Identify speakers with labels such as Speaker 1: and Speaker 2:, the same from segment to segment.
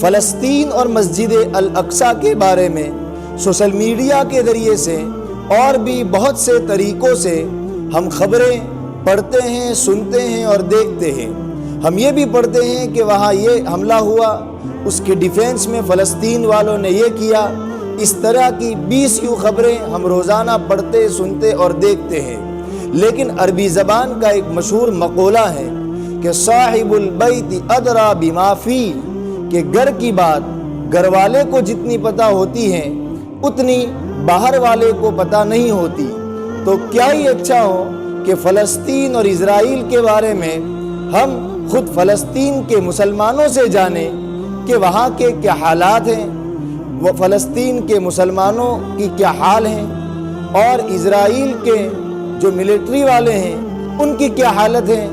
Speaker 1: فلسطین اور مسجد الاقصی کے بارے میں سوشل میڈیا کے ذریعے سے اور بھی بہت سے طریقوں سے ہم خبریں پڑھتے ہیں، سنتے ہیں اور دیکھتے ہیں۔ ہم یہ بھی پڑھتے ہیں کہ وہاں یہ حملہ ہوا، اس کے ڈیفینس میں فلسطین والوں نے یہ کیا۔ اس طرح کی 20 خبریں ہم روزانہ پڑھتے، سنتے اور دیکھتے ہیں۔ لیکن عربی زبان کا ایک مشہور مقولہ ہے کہ صاحب البیت ادری بما فیہ، کہ گھر کی بات گھر والے کو جتنی پتہ ہوتی ہے اتنی باہر والے کو پتہ نہیں ہوتی۔ تو کیا ہی اچھا ہو کہ فلسطین اور اسرائیل کے بارے میں ہم خود فلسطین کے مسلمانوں سے جانیں کہ وہاں کے کیا حالات ہیں، وہ فلسطین کے مسلمانوں کی کیا حال ہیں، اور اسرائیل کے جو ملٹری والے ہیں ان کی کیا حالت ہے،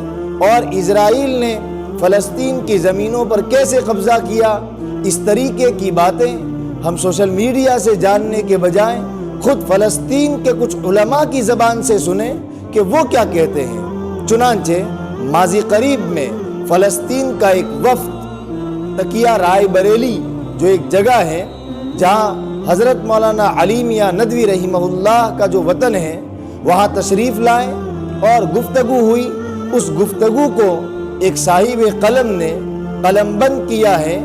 Speaker 1: اور اسرائیل نے فلسطین کی زمینوں پر کیسے قبضہ کیا۔ اس طریقے کی باتیں ہم سوشل میڈیا سے جاننے کے بجائے خود فلسطین کے کچھ علماء کی زبان سے سنیں کہ وہ کیا کہتے ہیں۔ چنانچہ ماضی قریب میں فلسطین کا ایک وفد تقیہ رائے بریلی جو ایک جگہ ہے جہاں حضرت مولانا علی میاں ندوی رحمہ اللہ کا جو وطن ہے، وہاں تشریف لائے اور گفتگو ہوئی۔ اس گفتگو کو ایک صاحب قلم نے قلم بند کیا ہے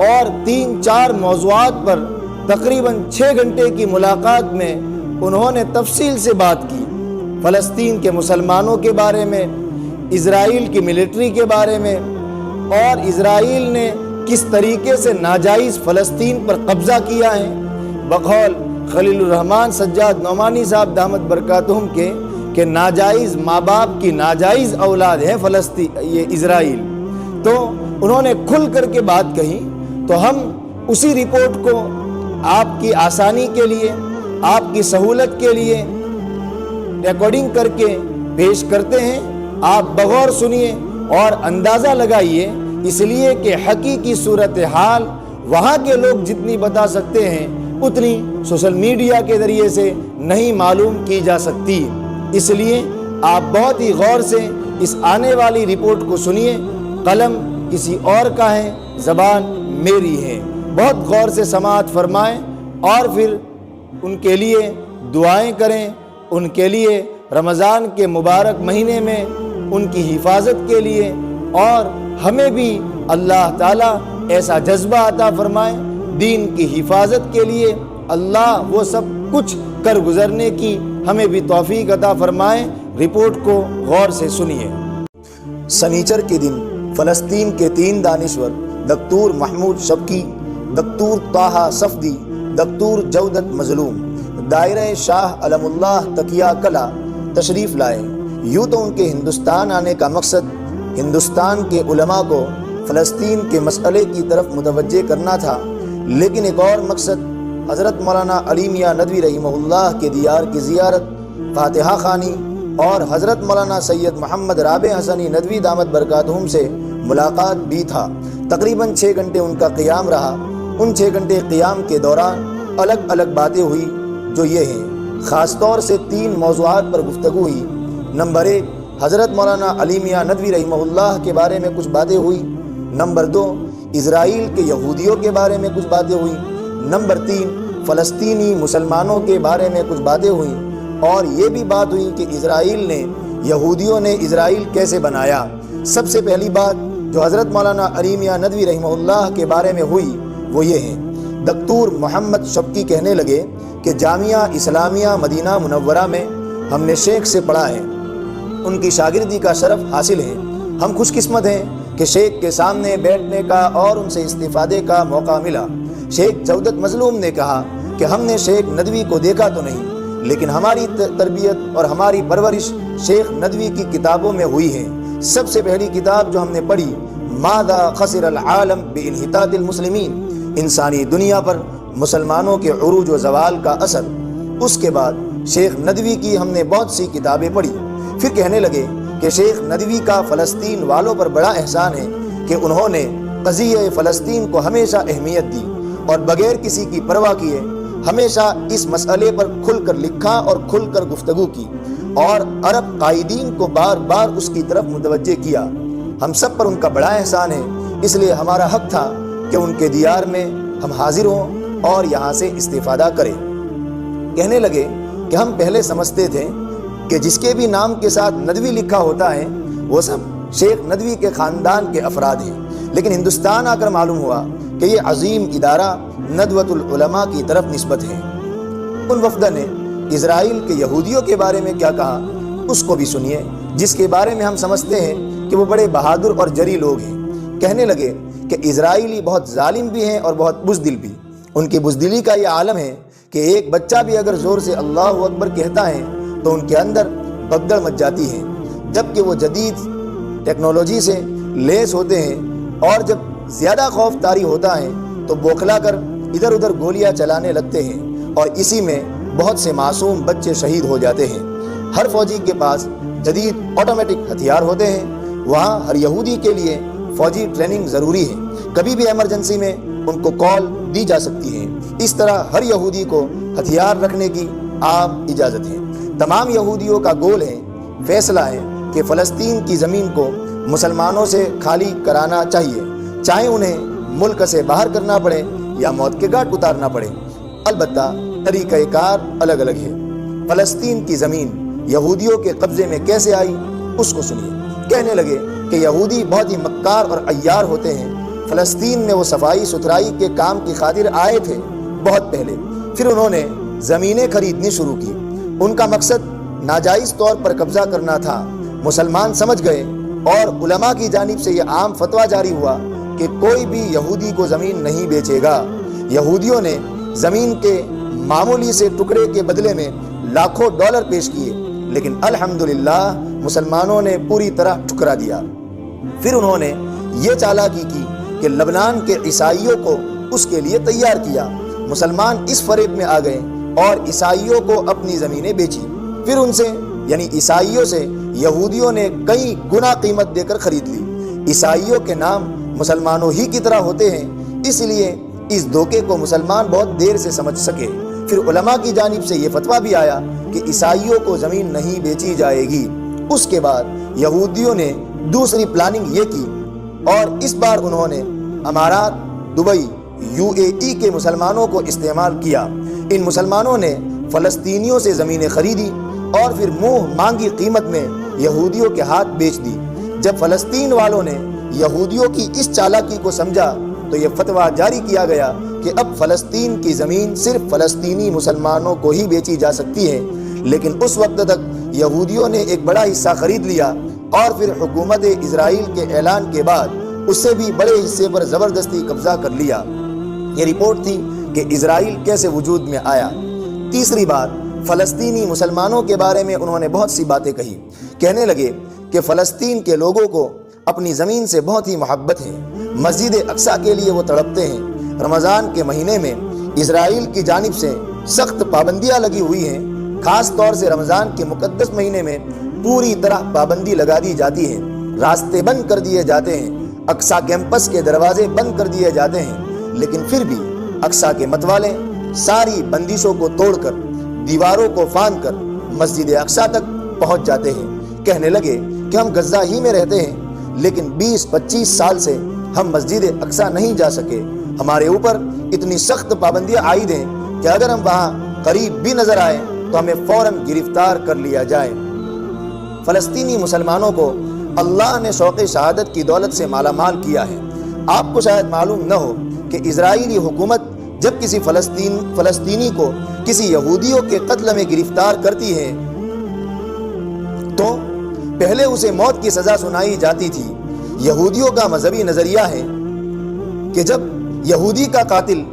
Speaker 1: اور 3-4 موضوعات پر تقریباً 6 گھنٹے کی ملاقات میں انہوں نے تفصیل سے بات کی، فلسطین کے مسلمانوں کے بارے میں، اسرائیل کی ملٹری کے بارے میں، اور اسرائیل نے کس طریقے سے ناجائز فلسطین پر قبضہ کیا ہے۔ بقول خلیل الرحمن سجاد نعمانی صاحب دامت برکاتہم کے کہ ناجائز ماں باپ کی ناجائز اولاد ہے فلسطین، یہ اسرائیل۔ تو انہوں نے کھل کر کے بات کہی، تو ہم اسی رپورٹ کو آپ کی آسانی کے لیے، آپ کی سہولت کے لیے ریکارڈنگ کر کے پیش کرتے ہیں۔ آپ بغور سنیے اور اندازہ لگائیے، اس لیے کہ حقیقی صورتحال وہاں کے لوگ جتنی بتا سکتے ہیں اتنی سوشل میڈیا کے ذریعے سے نہیں معلوم کی جا سکتی۔ اس لیے آپ بہت ہی غور سے اس آنے والی رپورٹ کو سنیے۔ قلم کسی اور کا ہے، زبان میری ہے۔ بہت غور سے سماعت فرمائیں اور پھر ان کے لیے دعائیں کریں، ان کے لیے رمضان کے مبارک مہینے میں ان کی حفاظت کے لیے، اور ہمیں بھی اللہ تعالیٰ ایسا جذبہ عطا فرمائے دین کی حفاظت کے لیے۔ اللہ وہ سب کچھ کر گزرنے کی ہمیں بھی توفیق عطا فرمائے۔ رپورٹ کو غور سے سنیے۔ سنیچر کے دن فلسطین کے 3 دانشور دکتور محمود شبکی، دکتور طاہا صفدی، دکتور جودت مظلوم دائرہ شاہ علم اللہ تقیہ کلا تشریف لائے۔ یوں تو ان کے ہندوستان آنے کا مقصد ہندوستان کے علماء کو فلسطین کے مسئلے کی طرف متوجہ کرنا تھا، لیکن ایک اور مقصد حضرت مولانا علی میاں ندوی رحمہ اللہ کے دیار کی زیارت، فاتحہ خوانی اور حضرت مولانا سید محمد رابع حسنی ندوی دامت برکاتہم سے ملاقات بھی تھا۔ تقریباً 6 گھنٹے ان کا قیام رہا۔ ان 6 گھنٹے قیام کے دوران الگ الگ باتیں ہوئی جو یہ ہیں۔ خاص طور سے 3 موضوعات پر گفتگو ہوئی۔ نمبر 1، حضرت مولانا علی میاں ندوی رحمہ اللہ کے بارے میں کچھ باتیں ہوئی۔ نمبر 2، اسرائیل کے یہودیوں کے بارے میں کچھ باتیں ہوئی۔ نمبر 3، فلسطینی مسلمانوں کے بارے میں کچھ باتیں ہوئیں، اور یہ بھی بات ہوئی کہ اسرائیل نے، یہودیوں نے اسرائیل کیسے بنایا۔ سب سے پہلی بات جو حضرت مولانا علی میاں ندوی رحمہ اللہ کے بارے میں ہوئی وہ یہ ہے، دکتور محمد شبکی کہنے لگے کہ جامعہ اسلامیہ مدینہ منورہ میں ہم نے شیخ سے پڑھا ہے، ان کی شاگردی کا شرف حاصل ہے۔ ہم خوش قسمت ہیں کہ شیخ کے سامنے بیٹھنے کا اور ان سے استفادے کا موقع ملا۔ شیخ جودت مظلوم نے کہا کہ ہم نے شیخ ندوی کو دیکھا تو نہیں، لیکن ہماری تربیت اور ہماری پرورش شیخ ندوی کی کتابوں میں ہوئی ہے۔ سب سے پہلی کتاب جو ہم نے پڑھی، ماذا خسر العالم بانحطاط المسلمین، انسانی دنیا پر مسلمانوں کے عروج و زوال کا اثر۔ اس کے بعد شیخ ندوی کی ہم نے بہت سی کتابیں پڑھی۔ پھر کہنے لگے کہ شیخ ندوی کا فلسطین والوں پر بڑا احسان ہے کہ انہوں نے قضیہ فلسطین کو ہمیشہ اہمیت دی اور بغیر کسی کی پرواہ کیے ہمیشہ اس مسئلے پر کھل کر لکھا اور کھل کر گفتگو کی، اور عرب قائدین کو بار بار اس کی طرف متوجہ کیا۔ ہم سب پر ان کا بڑا احسان ہے، اس لیے ہمارا حق تھا کہ ان کے دیار میں ہم حاضر ہوں اور یہاں سے استفادہ کریں۔ کہنے لگے کہ ہم پہلے سمجھتے تھے کہ جس کے بھی نام کے ساتھ ندوی لکھا ہوتا ہے وہ سب شیخ ندوی کے خاندان کے افراد ہیں، لیکن ہندوستان آ کر معلوم ہوا کہ یہ عظیم ادارہ ندوۃ العلماء کی طرف نسبت ہے۔ ان وفد نے اسرائیل کے یہودیوں کے بارے میں کیا کہا اس کو بھی سنیے، جس کے بارے میں ہم سمجھتے ہیں کہ وہ بڑے بہادر اور جری لوگ ہیں۔ کہنے لگے کہ اسرائیلی بہت ظالم بھی ہیں اور بہت بزدل بھی۔ ان کی بزدلی کا یہ عالم ہے کہ ایک بچہ بھی اگر زور سے اللہ اکبر کہتا ہے تو ان کے اندر بگدڑ مچ جاتی ہے، جبکہ وہ جدید ٹیکنالوجی سے لیس ہوتے ہیں، اور جب زیادہ خوف طاری ہوتا ہے تو بوکھلا کر ادھر ادھر گولیاں چلانے لگتے ہیں، اور اسی میں بہت سے معصوم بچے شہید ہو جاتے ہیں۔ ہر فوجی کے پاس جدید آٹومیٹک ہتھیار ہوتے ہیں۔ وہاں ہر یہودی کے لیے فوجی ٹریننگ ضروری ہے، کبھی بھی ایمرجنسی میں ان کو کال دی جا سکتی ہے۔ اس طرح ہر یہودی کو ہتھیار رکھنے کی عام اجازت ہے۔ تمام یہودیوں کا گول ہے، فیصلہ ہے کہ فلسطین کی زمین کو مسلمانوں سے خالی کرانا چاہیے، چاہے انہیں ملک سے باہر کرنا پڑے یا موت کے گھاٹ اتارنا پڑے۔ البتہ طریقہ کار الگ الگ ہے۔ فلسطین کی زمین یہودیوں کے قبضے میں کیسے آئی اس کو سنیے۔ کہنے لگے کہ یہودی بہت ہی مکار اور عیار ہوتے ہیں۔ فلسطین میں وہ صفائی ستھرائی کے کام کی خاطر آئے تھے بہت پہلے، پھر انہوں نے زمینیں خریدنی شروع کی۔ ان کا مقصد ناجائز طور پر قبضہ کرنا تھا۔ مسلمان سمجھ گئے اور علماء کی جانب سے یہ عام فتویٰ جاری ہوا کہ کوئی بھی یہودی کو زمین نہیں بیچے گا۔ یہودیوں نے زمین کے معمولی سے ٹکڑے کے بدلے میں لاکھوں ڈالر پیش کیے، لیکن الحمدللہ مسلمانوں نے پوری طرح ٹھکرا دیا۔ پھر انہوں نے یہ چالاکی کی کہ لبنان کے عیسائیوں کو اس کے لیے تیار کیا۔ مسلمان اس فریب میں آ گئے اور عیسائیوں کو اپنی زمینیں بیچی۔ پھر ان سے یعنی عیسائیوں سے یہودیوں نے کئی گنا قیمت دے کر خرید لی۔ عیسائیوں کے نام مسلمانوں ہی کی طرح ہوتے ہیں، اس لیے اس دھوکے کو مسلمان بہت دیر سے سمجھ سکے۔ پھر علماء کی جانب سے یہ فتویٰ بھی آیا کہ عیسائیوں کو زمین نہیں بیچی جائے گی۔ اس کے بعد یہودیوں نے دوسری پلاننگ یہ کی، اور اس بار انہوں نے امارات، دبئی، UAE کے مسلمانوں کو استعمال کیا۔ ان مسلمانوں نے فلسطینیوں سے زمینیں خریدی اور پھر منہ مانگی قیمت میں یہودیوں کے ہاتھ بیچ دی۔ جب فلسطین والوں نے یہودیوں کی اس چالاکی کو سمجھا تو یہ فتویٰ جاری کیا گیا کہ اب فلسطین کی زمین صرف فلسطینی مسلمانوں کو ہی بیچی جا سکتی ہے۔ لیکن اس وقت تک یہودیوں نے ایک بڑا حصہ خرید لیا، اور پھر حکومت اسرائیل کے اعلان کے بعد اس سے بھی بڑے حصے پر زبردستی قبضہ کر لیا۔ یہ رپورٹ تھی کہ اسرائیل کیسے وجود میں آیا۔ تیسری بات، فلسطینی مسلمانوں کے بارے میں انہوں نے بہت سی باتیں کہی۔ کہنے لگے کہ فلسطین کے لوگوں کو اپنی زمین سے بہت ہی محبت ہے، مسجد اقصیٰ کے لیے وہ تڑپتے ہیں۔ رمضان کے مہینے میں اسرائیل کی جانب سے سخت پابندیاں لگی ہوئی ہیں، خاص طور سے رمضان کے مقدس مہینے میں پوری طرح پابندی لگا دی جاتی ہے۔ راستے بند کر دیے جاتے ہیں، اقصیٰ کیمپس کے دروازے بند کر دیے جاتے ہیں، لیکن پھر بھی اقصیٰ کے متوالے ساری بندشوں کو توڑ کر، دیواروں کو پھاند کر مسجد اقصیٰ تک پہنچ جاتے ہیں۔ کہنے لگے کہ ہم غزہ ہی میں رہتے ہیں، لیکن 20-25 سال سے ہم مسجد اقصیٰ نہیں جا سکے۔ ہمارے اوپر اتنی سخت پابندیاں عائد ہیں کہ اگر ہم وہاں قریب بھی نظر آئے تو ہمیں فوراً گرفتار کر لیا جائے۔ فلسطینی مسلمانوں کو اللہ نے شوق شہادت کی دولت سے مالا مال کیا ہے۔ آپ کو شاید معلوم نہ ہو کہ اسرائیلی حکومت جب کسی فلسطینی کو کسی یہودیوں کے قتل میں گرفتار کرتی ہے تو پہلے اسے موت کی سزا سنائی جاتی تھی۔ یہودیوں کا مذہبی نظریہ ہے کہ جب یہودی کا قاتل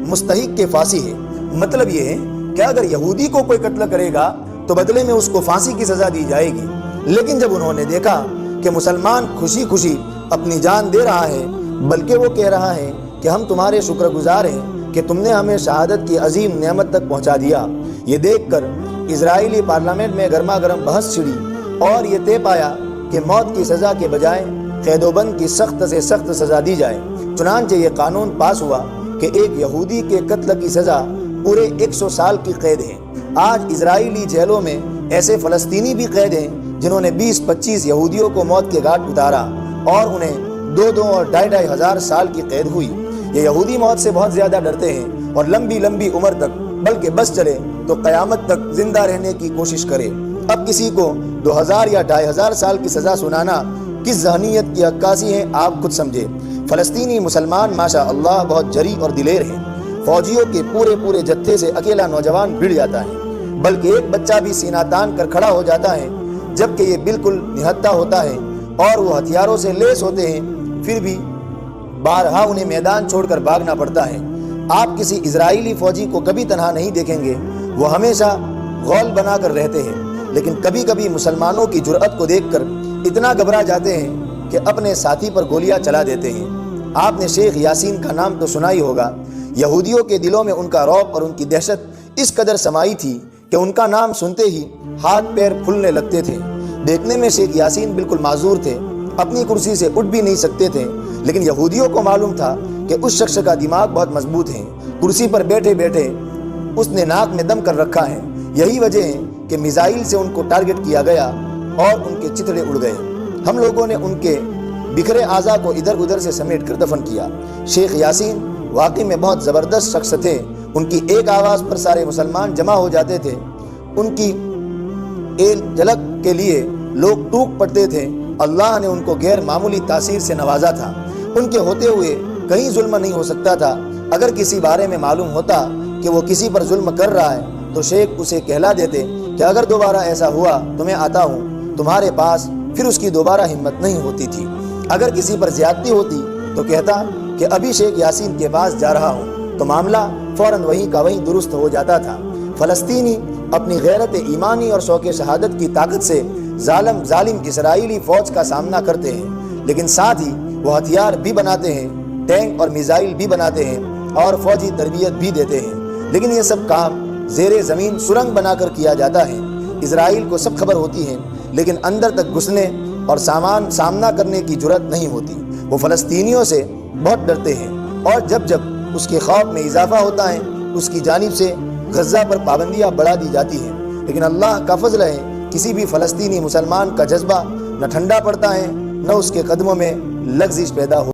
Speaker 1: مستحق کے پھانسی ہے، مطلب یہ ہے کہ اگر یہودی کو کوئی قتل کرے گا تو بدلے میں اس کو پھانسی کی سزا دی جائے گی۔ لیکن جب انہوں نے دیکھا کہ مسلمان خوشی خوشی اپنی جان دے رہا ہے، بلکہ وہ کہہ رہا ہے کہ ہم تمہارے شکر گزار ہیں کہ تم نے ہمیں شہادت کی عظیم نعمت تک پہنچا دیا، یہ دیکھ کر اسرائیلی پارلیمنٹ میں گرما گرم بحث چھڑی اور یہ طے پایا کہ موت کی سزا کے بجائے قید و بند کی سخت سے سخت سزا دی جائے۔ چنانچہ یہ قانون پاس ہوا کہ ایک یہودی کے قتل کی سزا پورے 100 سال کی قید ہے۔ آج اسرائیلی جیلوں میں ایسے فلسطینی بھی قید ہیں جنہوں نے 20-25 یہودیوں کو موت کے گھاٹ اتارا اور انہیں 2-2 اور 2.5 ہزار سال کی قید ہوئی۔ یہ یہودی موت سے بہت زیادہ ڈرتے ہیں اور لمبی لمبی عمر تک بلکہ بس چلے تو قیامت تک زندہ رہنے کی کوشش کرے۔ اب کسی کو 2000 یا 2500 سال کی سزا سنانا کس ذہنیت کی عکاسی ہے آپ خود سمجھے۔ فلسطینی مسلمان ماشاء اللہ بہت جری اور دلیر ہیں۔ فوجیوں کے پورے جتھے سے اکیلا نوجوان بھیڑ جاتا ہے، بلکہ ایک بچہ بھی سینہ تان کر کھڑا ہو جاتا ہے، جبکہ یہ بالکل نہتھا ہوتا ہے اور وہ ہتھیاروں سے لیس ہوتے ہیں، پھر بھی بارہا انہیں میدان چھوڑ کر بھاگنا پڑتا ہے۔ آپ کسی اسرائیلی فوجی کو کبھی تنہا نہیں دیکھیں گے، وہ ہمیشہ غول بنا کر رہتے ہیں، لیکن کبھی کبھی مسلمانوں کی جرأت کو دیکھ کر اتنا گھبرا جاتے ہیں کہ اپنے ساتھی پر گولیاں چلا دیتے ہیں۔ آپ نے شیخ یاسین کا نام تو سنا ہی ہوگا۔ یہودیوں کے دلوں میں ان کا رعب اور ان کی دہشت اس قدر سمائی تھی کہ ان کا نام سنتے ہی ہاتھ پیر پھولنے لگتے تھے۔ دیکھنے میں شیخ یاسین بالکل معذور تھے، اپنی کرسی سے اٹھ بھی نہیں سکتے تھے، لیکن یہودیوں کو معلوم تھا کہ اس شخص کا دماغ بہت مضبوط ہے، کرسی پر بیٹھے بیٹھے اس نے ناک میں دم کر رکھا ہے۔ یہی وجہ ہے کہ میزائل سے ان کو ٹارگٹ کیا گیا اور ان کے چتڑے اڑ گئے۔ ہم لوگوں نے ان کے بکھرے اعضاء کو ادھر ادھر سے سمیٹ کر دفن کیا۔ شیخ یاسین واقعی میں بہت زبردست شخص تھے۔ ان کی ایک آواز پر سارے مسلمان جمع ہو جاتے تھے، ان کی ایک جھلک کے لیے لوگ ٹوٹ پڑتے تھے۔ اللہ نے ان کو غیر معمولی تاثیر سے نوازا تھا۔ ان کے ہوتے ہوئے کہیں ظلم نہیں ہو سکتا تھا۔ اگر کسی بارے میں معلوم ہوتا کہ وہ کسی پر ظلم کر رہا ہے تو شیخ اسے کہلا دیتے کہ اگر دوبارہ ایسا ہوا تو میں آتا ہوں تمہارے پاس، پھر اس کی دوبارہ ہمت نہیں ہوتی تھی۔ اگر کسی پر زیادتی ہوتی تو کہتا کہ ابھی شیخ یاسین کے پاس جا رہا ہوں، تو معاملہ فوراً وہیں کا وہیں درست ہو جاتا تھا۔ فلسطینی اپنی غیرت ایمانی اور شوق شہادت کی طاقت سے ظالم اسرائیلی فوج کا سامنا کرتے ہیں، لیکن ساتھ ہی وہ ہتھیار بھی بناتے ہیں، ٹینک اور میزائل بھی بناتے ہیں اور فوجی تربیت بھی دیتے ہیں، لیکن یہ سب کام زیر زمین سرنگ بنا کر کیا جاتا ہے۔ اسرائیل کو سب خبر ہوتی ہے، لیکن اندر تک گھسنے اور سامنا کرنے کی جرأت نہیں ہوتی۔ وہ فلسطینیوں سے بہت ڈرتے ہیں، اور جب اس کے خوف میں اضافہ ہوتا ہے اس کی جانب سے غزہ پر پابندیاں بڑھا دی جاتی ہیں، لیکن اللہ کا فضل ہے کسی بھی فلسطینی مسلمان کا جذبہ نہ ٹھنڈا پڑتا ہے، نہ اس کے قدموں میں لغزش پیدا ہو